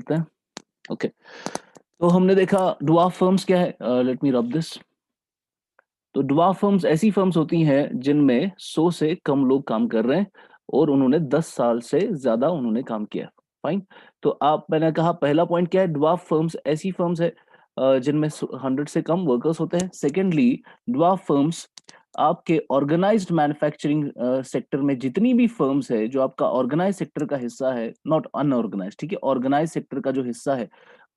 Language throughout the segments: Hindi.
करते हैं। ओके, तो हमने देखा डवार्फ फर्म्स क्या है। Let me rub this. तो डवार्फ फर्म्स ऐसी फर्म्स होती हैं जिनमें 100 से कम लोग काम कर रहे हैं और उन्होंने 10 साल से ज्यादा उन्होंने काम किया है। फाइन। तो आप मैंने कहा पहला पॉइंट क्या है, डवार्फ फर्म्स ऐसी फर्म्स है जिनमें 100 से कम वर्कर्स होते हैं। सेकेंडली, डवार्फ फर्म्स आपके ऑर्गेनाइज्ड मैन्युफैक्चरिंग सेक्टर में जितनी भी फर्म्स है जो आपका ऑर्गेनाइज सेक्टर का हिस्सा है, नॉट अनऑर्गेनाइज, ठीक है, ऑर्गेनाइज सेक्टर का जो हिस्सा है,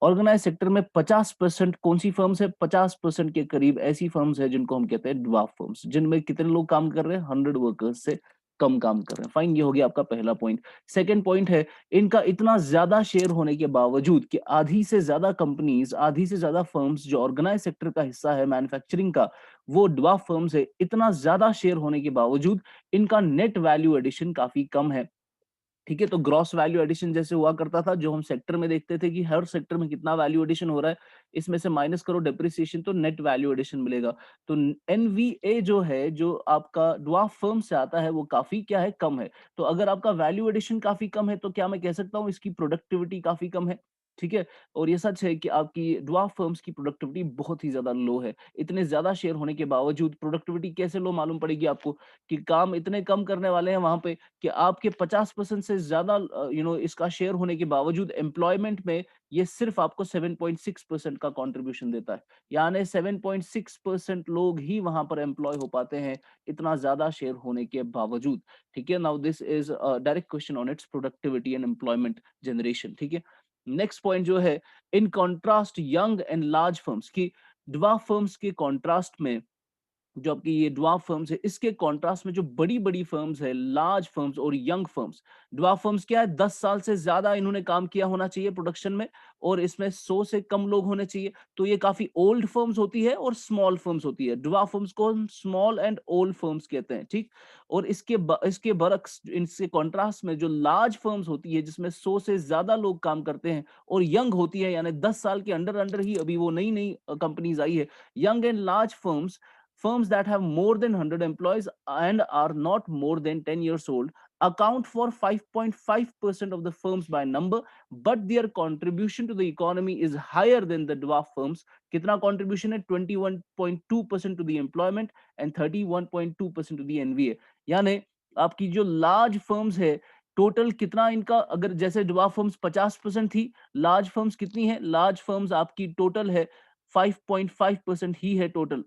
ऑर्गेनाइज सेक्टर में 50% कौन सी फर्म्स है, 50% के करीब ऐसी फर्म्स है जिनको हम कहते हैं ड्वार्फ फर्म्स, जिनमें कितने लोग काम कर रहे हैं, 100 वर्कर्स से कम काम कर रहे हैं। फाइन, ये हो गया आपका पहला पॉइंट। सेकंड पॉइंट है, इनका इतना ज्यादा शेयर होने के बावजूद कि आधी से ज्यादा कंपनीज, आधी से ज्यादा फर्म्स जो ऑर्गेनाइज सेक्टर का हिस्सा है मैन्युफैक्चरिंग का, वो ड्वार्फ फर्म्स है। इतना ज्यादा शेयर होने के बावजूद इनका नेट वैल्यू एडिशन काफी कम है। ठीक है, तो ग्रॉस वैल्यू एडिशन जैसे हुआ करता था, जो हम सेक्टर में देखते थे कि हर सेक्टर में कितना वैल्यू एडिशन हो रहा है, इसमें से माइनस करो डेप्रिसिएशन तो नेट वैल्यू एडिशन मिलेगा। तो एनवीए जो है, जो आपका ड्वार्फ फर्म से आता है, वो काफी क्या है, कम है। तो अगर आपका वैल्यू एडिशन काफी कम है तो क्या मैं कह सकता हूं इसकी प्रोडक्टिविटी काफी कम है। ठीक है, और ये सच है कि आपकी ड्वार्फ फर्म्स की प्रोडक्टिविटी बहुत ही ज्यादा लो है। इतने ज्यादा शेयर होने के बावजूद प्रोडक्टिविटी कैसे लो मालूम पड़ेगी आपको, कि काम इतने कम करने वाले हैं वहां पे कि आपके 50% से ज्यादा इसका शेयर होने के बावजूद एम्प्लॉयमेंट में ये सिर्फ आपको 7.6% का कंट्रीब्यूशन देता है। यानी 7.6% लोग ही वहां पर एम्प्लॉय हो पाते हैं, इतना ज्यादा शेयर होने के बावजूद। ठीक है, now this is direct question on it's productivity and employment generation. ठीक है, नेक्स्ट पॉइंट जो है, in contrast young and large firms की, ड्वार्फ फर्म्स के कॉन्ट्रास्ट में जो आपकी ये ड्वार्फ फर्म्स है, इसके कॉन्ट्रास्ट में जो बड़ी बड़ी फर्म्स है, लार्ज फर्म्स और यंग फर्म्स। ड्वार्फ फर्म्स क्या है, 10 साल से ज्यादा इन्होंने काम किया होना चाहिए प्रोडक्शन में, और इसमें 100 से कम लोग होने चाहिए। तो ये काफी ओल्ड फर्म्स होती है और स्मॉल फर्म्स होती है। ड्वार्फ फर्म्स को हम स्मॉल एंड ओल्ड फर्म्स कहते हैं। ठीक, और इसके बरक्स, इसके कॉन्ट्रास्ट में जो लार्ज फर्म्स होती है जिसमें 100 से ज्यादा लोग काम करते हैं और यंग होती है, यानी 10 साल के अंडर अंडर ही अभी वो नई नई कंपनीज आई है, young and large firms, firms that have more than 100 employees and are not more than 10 years old account for 5.5% of the firms by number, but their contribution to the economy is higher than the dwarf firms. कितना contribution है, 21.2% to the employment and 31.2% to the NVA। यानी आपकी जो लार्ज फर्म्स है, टोटल कितना इनका, अगर जैसे ड्वार्फ फर्म्स 50% थी, लार्ज फर्म्स कितनी है, लार्ज फर्म्स आपकी टोटल है 5.5% ही है टोटल।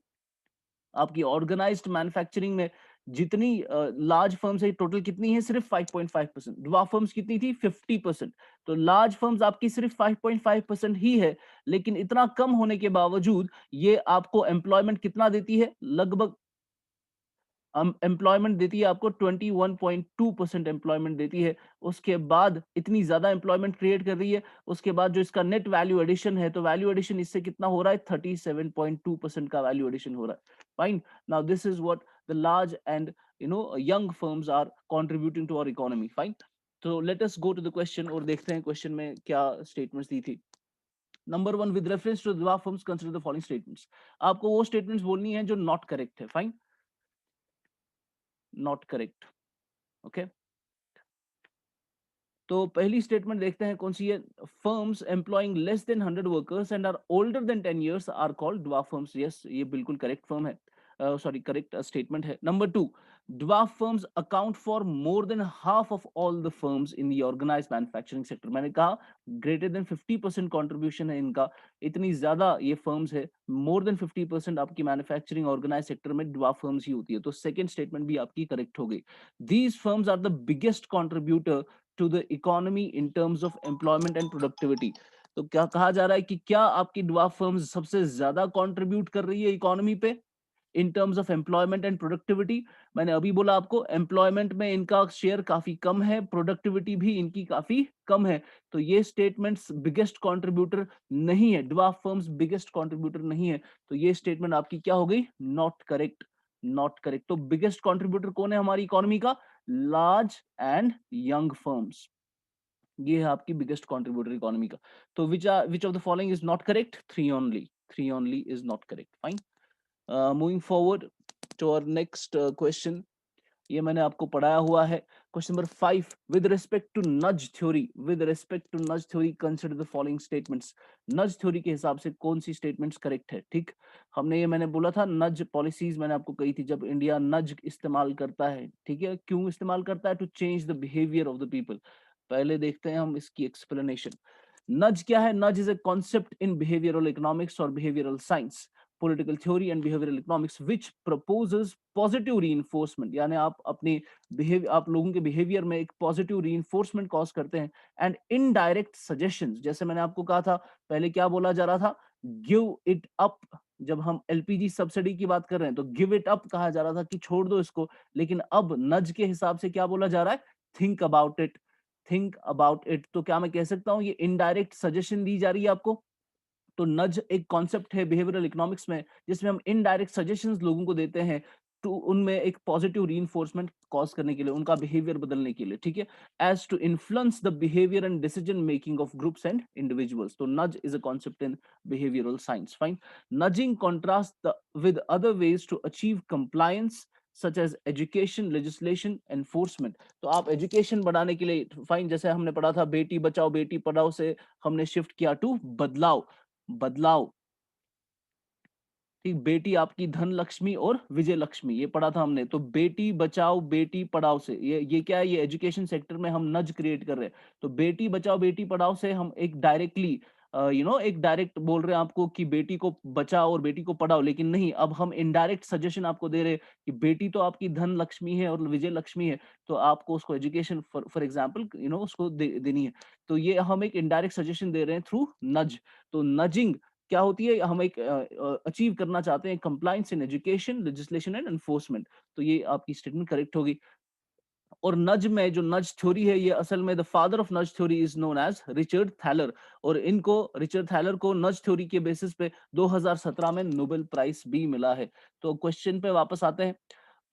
आपकी ऑर्गेनाइज्ड मैन्युफैक्चरिंग में जितनी लार्ज फर्म्स है टोटल कितनी है, सिर्फ 5.5%। ड्वार्फ फर्म्स कितनी थी, 50%। तो लार्ज फर्म्स आपकी सिर्फ 5.5% ही है, लेकिन इतना कम होने के बावजूद ये आपको एम्प्लॉयमेंट कितना देती है, लगभग एम्प्लॉयमेंट देती है आपको 21.2% एम्प्लॉयमेंट देती है। उसके बाद इतनी ज्यादा एम्प्लॉयमेंट क्रिएट कर रही है, उसके बाद जो इसका नेट वैल्यू एडिशन है, तो वैल्यू एडिशन इससे कितना हो रहा है, 37.2% का वैल्यू एडिशन हो रहा है। Fine, now this is what the large and young firms are contributing to our economy. Fine, तो let us go to the question और देखते हैं क्वेश्चन में क्या स्टेटमेंट्स दी थी। Number 1, with reference to the firms consider the following statements. आपको वो स्टेटमेंट्स बोलनी है जो नॉट करेक्ट है। Fine, not correct. ओके, तो पहली स्टेटमेंट देखते हैं कौन सी है। Firms employing less than 100 workers and are older than 10 years are called dwarf firms. Yes, ये बिल्कुल करेक्ट फर्म है, सॉरी करेक्ट स्टेटमेंट है। Number 2, dwarf firms account for more than half of all the firms in the organised manufacturing sector. मैंने कहा ग्रेटर देन 50% कंट्रीब्यूशन है इनका, इतनी ज्यादा ये फर्म्स है, मोर देन 50% आपकी मैन्युफैक्चरिंग ऑर्गेनाइज सेक्टर में ड्वार्फ फर्म्स ही होती है। तो सेकंड स्टेटमेंट भी आपकी करेक्ट हो गई। These firms are the biggest contributor to the economy in terms of employment and productivity. तो क्या कहा जा रहा है कि क्या आपकी ड्वार्फ फर्म्स सबसे ज्यादा कंट्रीब्यूट कर रही है इकोनॉमी पे इन terms of employment and productivity. मैंने अभी बोला आपको एम्प्लॉयमेंट में इनका शेयर काफी कम है, प्रोडक्टिविटी भी इनकी काफी कम है। तो ये स्टेटमेंट्स बिगेस्ट कंट्रीब्यूटर नहीं है, ड्वार्फ फर्म्स बिगेस्ट कंट्रीब्यूटर नहीं है। तो ये स्टेटमेंट आपकी क्या हो गई, नॉट करेक्ट। Not correct. तो बिगेस्ट कंट्रीब्यूटर कौन है हमारी इकोनॉमी का, लार्ज एंड यंग फर्म्स, ये है आपकी बिगेस्ट कंट्रीब्यूटर इकोनॉमी का। तो which of the following is not correct, three only is not correct. Fine, moving forward to our next question. ये मैंने आपको पढ़ाया हुआ है। Question number 5, with respect to nudge theory consider the following statements. Nudge theory के हिसाब से कौन सी स्टेटमेंट्स करेक्ट है? ठीक, हमने ये मैंने बोला था नज पॉलिसीज मैंने आपको कही थी, जब इंडिया नज इस्तेमाल करता है, ठीक है, क्यों इस्तेमाल करता है? To change the behaviour of the people. पहले देखते हैं हम इसकी एक्सप्लेनेशन। नज क्या है? Nudge is a concept in behavioural economics और behavioural science, political theory and behavioral economics which proposes positive reinforcement, यानी आप अपने बिहेवियर, आप लोगों के बिहेवियर में एक पॉजिटिव reinforcement कॉज करते हैं, एंड इनडायरेक्ट सजेशंस, जैसे मैंने आपको कहा था पहले क्या बोला जा रहा था, गिव इट अप। जब हम एलपीजी सब्सिडी की बात कर रहे हैं तो गिव इट अप कहा जा रहा था कि छोड़ दो इसको, लेकिन अब नज के हिसाब से क्या बोला जा रहा है? Think about it, think about it. तो क्या मैं कह सकता हूं ये इनडायरेक्ट सजेशन दी जा रही है आपको? तो नज एक कॉन्सेप्ट है बिहेवियरल इकोनॉमिक्स में, जिसमें हम इनडायरेक्ट सजेशंस लोगों को देते हैं, तो उनमें एक पॉजिटिव रीइंफोर्समेंट कॉज करने के लिए, उनका बिहेवियर बदलने के लिए, ठीक है, as to influence the behaviour and decision making of groups and individuals. तो nudge is a concept in behavioural science. Fine. Nudging contrast with other ways to achieve compliance such as education, legislation, enforcement. तो आप एजुकेशन बढ़ाने के लिए, फाइन, जैसे हमने पढ़ा था बेटी बचाओ बेटी पढ़ाओ से हमने शिफ्ट किया टू बदलाव। बदलाव, ठीक, बेटी आपकी धन लक्ष्मी और विजय लक्ष्मी, ये पढ़ा था हमने। तो बेटी बचाओ बेटी पढ़ाओ से ये क्या है? ये एजुकेशन सेक्टर में हम नज क्रिएट कर रहे हैं। तो बेटी बचाओ बेटी पढ़ाओ से हम एक डायरेक्टली एक डायरेक्ट बोल रहे हैं आपको कि बेटी को बचाओ और बेटी को पढ़ाओ, लेकिन नहीं, अब हम इनडायरेक्ट सजेशन आपको दे रहे हैं कि बेटी तो आपकी धन लक्ष्मी है और विजय लक्ष्मी है, तो आपको उसको एजुकेशन फॉर एग्जाम्पल उसको देनी है। तो ये हम एक इनडायरेक्ट सजेशन दे रहे हैं थ्रू नज। तो नजिंग क्या होती है? हम एक अचीव करना चाहते हैं compliance in education, legislation and enforcement. तो ये आपकी स्टेटमेंट करेक्ट होगी। और नज में जो नज थ्योरी है, ये असल में the father of nudge theory is known as Richard Thaler, और इनको रिचर्ड थैलर को नज थ्योरी के बेसिस पे 2017 में नोबेल प्राइज भी मिला है। तो क्वेश्चन पे वापस आते हैं।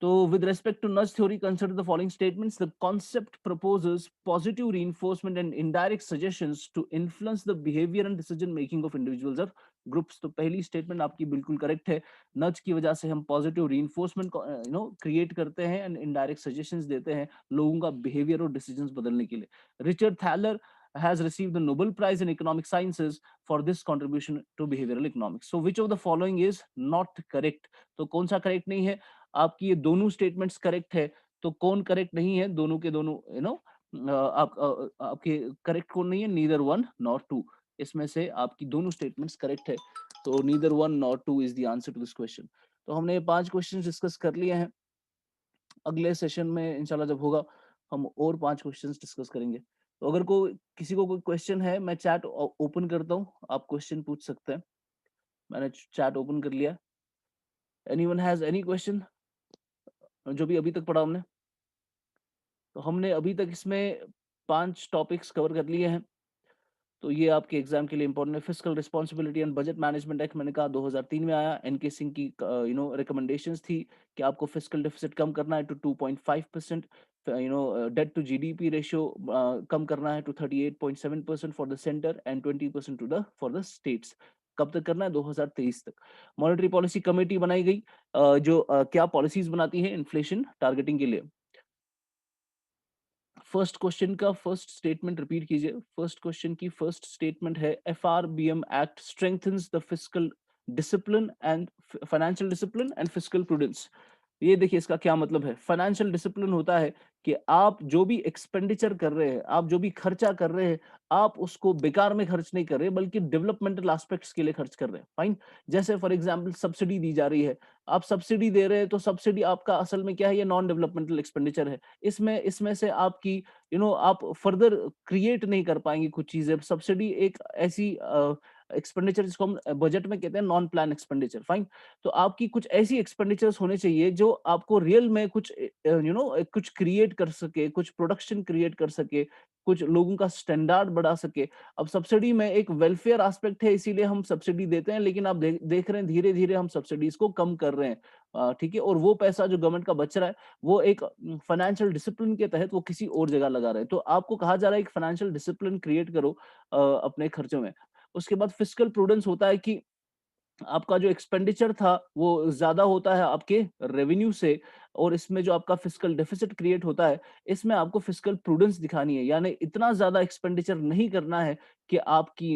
तो with respect to nudge theory, consider the following statements. The concept proposes positive reinforcement and indirect suggestions to influence the behavior and decision making of individuals or groups. तो पहली स्टेटमेंट आपकी बिल्कुल करेक्ट है। नज की वजह से हम पॉजिटिव रीइंफोर्समेंट क्रिएट करते हैं एंड इनडायरेक्ट सजेशंस देते हैं लोगों का बिहेवियर और डिसीजंस बदलने के लिए। Richard Thaler has received the Nobel Prize in Economic Sciences for this contribution to behavioral economics. So which of the following is not correct? तो कौन सा करेक्ट नहीं है? आपकी ये दोनों स्टेटमेंट्स करेक्ट है, तो कौन करेक्ट नहीं है? दोनों के दोनों आपके करेक्ट कौन नहीं है? Neither one nor two. इसमें से आपकी दोनों स्टेटमेंट्स करेक्ट है, तो neither one nor two is the answer to this question. तो हमने ये 5 क्वेश्चन डिस्कस कर लिए हैं। अगले सेशन में इंशाल्लाह जब होगा हम और 5 क्वेश्चंस डिस्कस करेंगे। तो अगर कोई किसी को कोई क्वेश्चन है, मैं चैट ओपन करता हूँ, आप क्वेश्चन पूछ सकते हैं। मैंने चैट ओपन कर लिया। Anyone has any question? जो भी अभी तक पढ़ा हमने, तो हमने अभी तक इसमें 5 टॉपिक्स कवर कर लिए हैं। तो ये आपके एग्जाम के लिए इंपॉर्टेंट है। Fiscal responsibility and budget management act मैंने कहा 2003 में आया। एनके सिंह की रिकमेंडेशंस थी कि आपको फिस्कल डेफिसिट कम करना है to 2.5%, debt to GDP ratio कम करना है to 38.7% for the centre and 20% to the for the states. कब तक करना है? 2023 तक। मॉनेटरी पॉलिसी कमेटी बनाई गई, जो क्या पॉलिसीज बनाती है इन्फ्लेशन टारगेटिंग के लिए। फर्स्ट क्वेश्चन का फर्स्ट स्टेटमेंट रिपीट कीजिए। फर्स्ट क्वेश्चन की फर्स्ट स्टेटमेंट है FRBM act strengthens the fiscal discipline and financial discipline and fiscal prudence. ये देखिए इसका क्या मतलब है। फाइनेंशियल डिसिप्लिन होता है कि आप जो भी एक्सपेंडिचर कर रहे हैं, आप जो भी खर्चा कर रहे हैं, आप उसको बेकार में खर्च नहीं कर रहे बल्कि डेवलपमेंटल एस्पेक्ट्स के लिए खर्च कर रहे हैं। फाइन। जैसे फॉर एग्जांपल सब्सिडी दी जा रही है, आप सब्सिडी दे रहे हैं, तो सब्सिडी आपका असल में क्या है? ये नॉन डेवलपमेंटल एक्सपेंडिचर है। इसमें इसमें से आपकी आप फर्दर क्रिएट नहीं कर पाएंगे कुछ चीजें। सब्सिडी एक ऐसी एक्सपेंडिचर जिसको हम बजट में कहते हैं नॉन प्लान एक्सपेंडिचर। फाइन। तो आपकी कुछ ऐसी एक्सपेंडिचर्स होने चाहिए जो आपको रियल में कुछ कुछ क्रिएट कर सके, कुछ प्रोडक्शन क्रिएट कर सके, कुछ लोगों का स्टैंडर्ड बढ़ा सके। अब सब्सिडी में एक वेलफेयर एस्पेक्ट है, इसीलिए हम सब्सिडी देते हैं, लेकिन आप देख रहे हैं धीरे धीरे हम सब्सिडीज को कम कर रहे हैं। ठीक है, और वो पैसा जो गवर्नमेंट का बच रहा है, वो एक फाइनेंशियल डिसिप्लिन के तहत वो किसी और जगह लगा रहे हैं। तो आपको कहा जा रहा है कि फाइनेंशियल डिसिप्लिन क्रिएट करो अपने खर्चों में। उसके बाद फिस्कल प्रूडेंस होता है कि आपका जो एक्सपेंडिचर था वो ज्यादा होता है आपके रेवेन्यू से, और इसमें जो आपका फिस्कल डेफिसिट क्रिएट होता है, इसमें आपको फिस्कल प्रूडेंस दिखानी है, यानी इतना ज़्यादा एक्सपेंडिचर नहीं करना है कि आपकी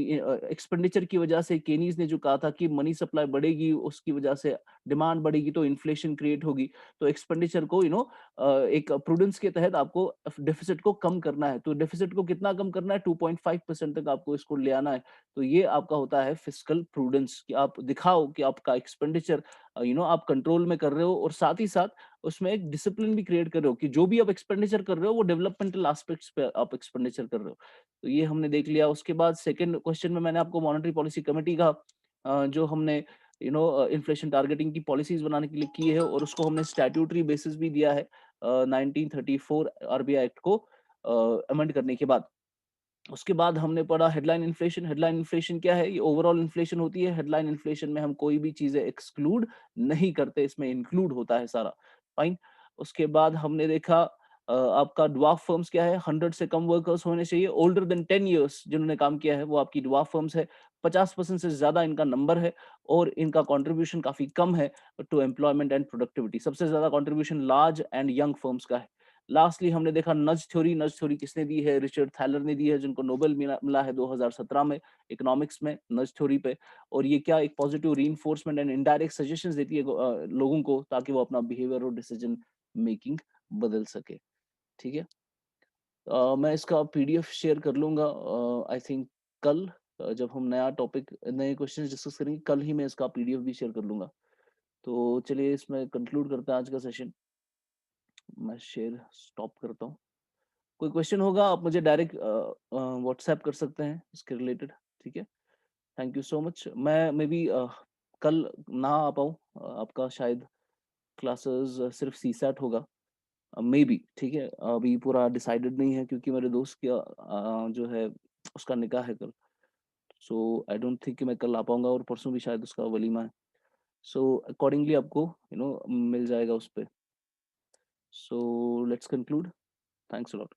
एक्सपेंडिचर की वजह से केनीज़ ने जो कहा था कि मनी सप्लाई बढ़ेगी, उसकी वजह से डिमांड बढ़ेगी तो इन्फ्लेशन क्रिएट होगी। तो एक्सपेंडिचर को एक प्रूडेंस के तहत आपको डेफिसिट को कम करना है। तो डेफिसिट को कितना कम करना है? 2.5% तक आपको इसको ले आना है। तो ये आपका होता है फिस्कल प्रूडेंस कि आप दिखाओ कि आपका एक्सपेंडिचर आप कंट्रोल में कर रहे हो और साथ ही साथ उसमें एक डिसिप्लिन भी क्रिएट कर रहे हो कि जो भी आप एक्सपेंडिचर कर रहे हो वो डेवलपमेंटल एस्पेक्ट्स पे आप एक्सपेंडिचर कर रहे हो। तो ये हमने देख लिया। उसके बाद सेकंड क्वेश्चन में मैंने आपको मॉनेटरी पॉलिसी कमिटी का जो हमने इन्फ्लेशन टारगेटिंग की पॉलिसीज बनाने के लिए की है और उसको हमने स्टैट्यूटरी बेसिस भी दिया है 1934 आरबीआई एक्ट को अमेंड करने के बाद। उसके बाद हमने पढ़ा हेडलाइन इन्फ्लेशन। हेडलाइन इन्फ्लेशन क्या है? ये ओवरऑल इन्फ्लेशन होती है। हेडलाइन इन्फ्लेशन में हम कोई भी चीज़ें एक्सक्लूड नहीं करते, इसमें इंक्लूड होता है सारा, फाइन। उसके बाद हमने देखा आपका ड्वार्फ फर्म्स क्या है? 100 से कम वर्कर्स होने चाहिए, ओल्डर देन 10 इयर्स जिन्होंने काम किया है, वो आपकी ड्वार्फ फर्म्स है। 50% से ज़्यादा इनका नंबर है और इनका कंट्रीब्यूशन काफ़ी कम है टू एम्प्लॉयमेंट एंड प्रोडक्टिविटी। सबसे ज़्यादा contribution large and young firms का है। लास्टली हमने देखा नज थ्योरी। नज थ्योरी किसने दी है? रिचर्ड थैलर ने दी है, जिनको नोबेल मिला मिला है 2017 में इकोनॉमिक्स में नज थ्योरी पे। और ये क्या एक positive reinforcement and indirect suggestions देती है लोगों को, ताकि वो अपना बिहेवियर और डिसीजन मेकिंग बदल सके। ठीक है। मैं इसका पीडीएफ शेयर कर लूंगा आई थिंक कल, जब हम नया टॉपिक नए क्वेश्चन डिस्कस करेंगे कल ही मैं इसका पीडीएफ भी शेयर कर लूंगा। तो चलिए इसमें कंक्लूड करते हैं आज का सेशन। मैं शेयर स्टॉप करता हूँ। कोई क्वेश्चन होगा आप मुझे डायरेक्ट व्हाट्सएप कर सकते हैं इसके रिलेटेड। ठीक है। Thank you so much. मैं मे बी कल ना आ पाऊँ, आपका शायद क्लासेस सिर्फ सीसैट होगा मे बी। ठीक है। अभी पूरा डिसाइडेड नहीं है क्योंकि मेरे दोस्त का जो है उसका निकाह है कल। सो आई डोंट थिंक कि मैं कल आ पाऊंगा और परसों भी शायद उसका वलीमा है। सो अकॉर्डिंगली आपको मिल जाएगा उस पे। So let's conclude. Thanks a lot.